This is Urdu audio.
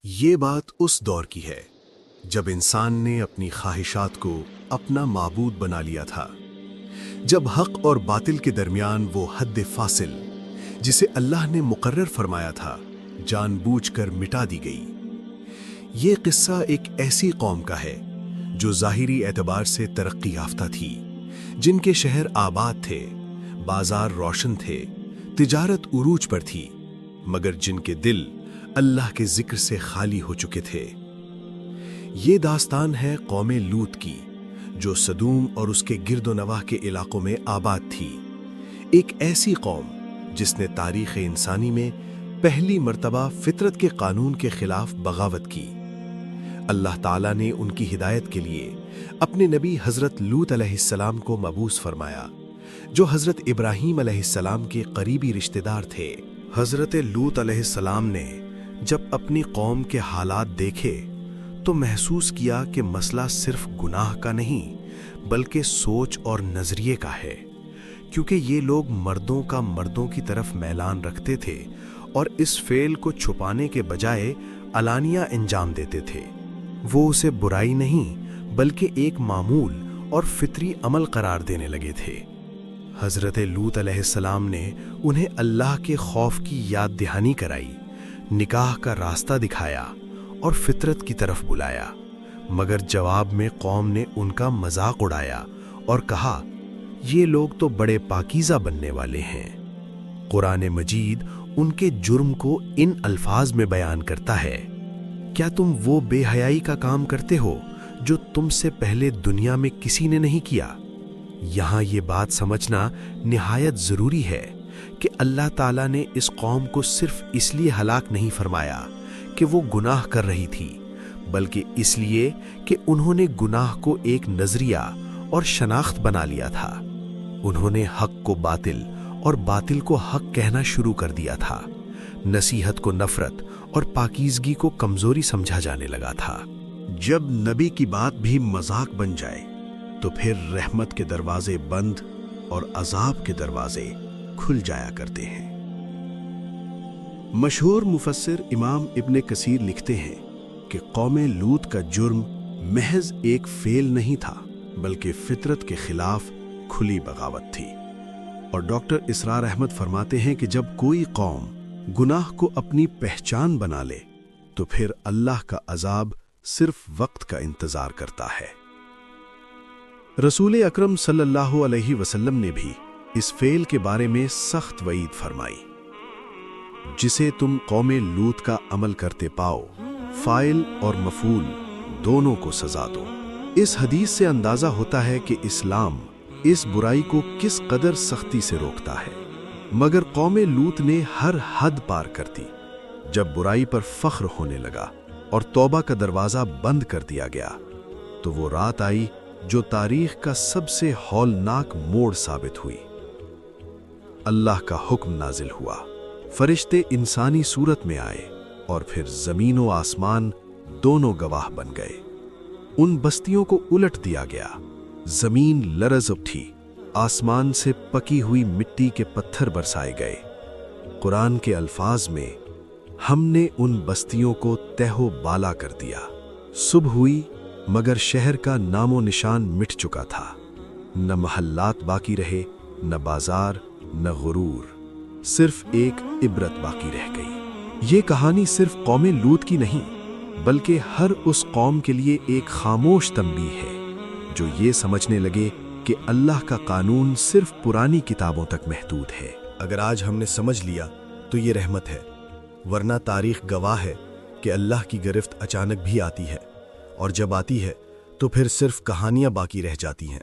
یہ بات اس دور کی ہے جب انسان نے اپنی خواہشات کو اپنا معبود بنا لیا تھا، جب حق اور باطل کے درمیان وہ حد فاصل جسے اللہ نے مقرر فرمایا تھا جان بوجھ کر مٹا دی گئی۔ یہ قصہ ایک ایسی قوم کا ہے جو ظاہری اعتبار سے ترقی یافتہ تھی، جن کے شہر آباد تھے، بازار روشن تھے، تجارت عروج پر تھی، مگر جن کے دل اللہ کے ذکر سے خالی ہو چکے تھے۔ یہ داستان ہے قوم لوط کی، جو سدوم اور اس کے گرد و نواح کے علاقوں میں آباد تھی۔ ایک ایسی قوم جس نے تاریخ انسانی میں پہلی مرتبہ فطرت کے قانون کے خلاف بغاوت کی۔ اللہ تعالیٰ نے ان کی ہدایت کے لیے اپنے نبی حضرت لوط علیہ السلام کو مبعوث فرمایا، جو حضرت ابراہیم علیہ السلام کے قریبی رشتہ دار تھے۔ حضرت لوط علیہ السلام نے جب اپنی قوم کے حالات دیکھے تو محسوس کیا کہ مسئلہ صرف گناہ کا نہیں بلکہ سوچ اور نظریے کا ہے، کیونکہ یہ لوگ مردوں کا مردوں کی طرف میلان رکھتے تھے اور اس فعل کو چھپانے کے بجائے علانیہ انجام دیتے تھے۔ وہ اسے برائی نہیں بلکہ ایک معمول اور فطری عمل قرار دینے لگے تھے۔ حضرت لوط علیہ السلام نے انہیں اللہ کے خوف کی یاد دہانی کرائی، نکاح کا راستہ دکھایا اور فطرت کی طرف بلایا، مگر جواب میں قوم نے ان کا مذاق اڑایا اور کہا، یہ لوگ تو بڑے پاکیزہ بننے والے ہیں۔ قرآن مجید ان کے جرم کو ان الفاظ میں بیان کرتا ہے، کیا تم وہ بے حیائی کا کام کرتے ہو جو تم سے پہلے دنیا میں کسی نے نہیں کیا؟ یہاں یہ بات سمجھنا نہایت ضروری ہے کہ اللہ تعالیٰ نے اس قوم کو صرف اس لیے ہلاک نہیں فرمایا کہ وہ گناہ کر رہی تھی، بلکہ اس لیے کہ انہوں نے گناہ کو ایک نظریہ اور شناخت بنا لیا تھا۔ انہوں نے حق کو باطل اور باطل کو حق کہنا شروع کر دیا تھا۔ نصیحت کو نفرت اور پاکیزگی کو کمزوری سمجھا جانے لگا تھا۔ جب نبی کی بات بھی مذاق بن جائے تو پھر رحمت کے دروازے بند اور عذاب کے دروازے کھل جایا کرتے ہیں۔ مشہور مفسر امام ابن کثیر لکھتے ہیں کہ قوم لوط کا جرم محض ایک فعل نہیں تھا بلکہ فطرت کے خلاف کھلی بغاوت تھی۔ اور ڈاکٹر اسرار احمد فرماتے ہیں کہ جب کوئی قوم گناہ کو اپنی پہچان بنا لے تو پھر اللہ کا عذاب صرف وقت کا انتظار کرتا ہے۔ رسول اکرم صلی اللہ علیہ وسلم نے بھی اس فعل کے بارے میں سخت وعید فرمائی، جسے تم قوم لوط کا عمل کرتے پاؤ، فاعل اور مفعول دونوں کو سزا دو۔ اس حدیث سے اندازہ ہوتا ہے کہ اسلام اس برائی کو کس قدر سختی سے روکتا ہے، مگر قوم لوط نے ہر حد پار کر دی۔ جب برائی پر فخر ہونے لگا اور توبہ کا دروازہ بند کر دیا گیا تو وہ رات آئی جو تاریخ کا سب سے ہولناک موڑ ثابت ہوئی۔ اللہ کا حکم نازل ہوا، فرشتے انسانی صورت میں آئے اور پھر زمین و آسمان دونوں گواہ بن گئے۔ ان بستیوں کو الٹ دیا گیا، زمین لرز اٹھی، آسمان سے پکی ہوئی مٹی کے پتھر برسائے گئے۔ قرآن کے الفاظ میں ہم نے ان بستیوں کو تہ و بالا کر دیا۔ صبح ہوئی مگر شہر کا نام و نشان مٹ چکا تھا، نہ محلات باقی رہے، نہ بازار، نہ غرور، صرف ایک عبرت باقی رہ گئی۔ یہ کہانی صرف قوم لوط کی نہیں بلکہ ہر اس قوم کے لیے ایک خاموش تنبیہ ہے جو یہ سمجھنے لگے کہ اللہ کا قانون صرف پرانی کتابوں تک محدود ہے۔ اگر آج ہم نے سمجھ لیا تو یہ رحمت ہے، ورنہ تاریخ گواہ ہے کہ اللہ کی گرفت اچانک بھی آتی ہے، اور جب آتی ہے تو پھر صرف کہانیاں باقی رہ جاتی ہیں۔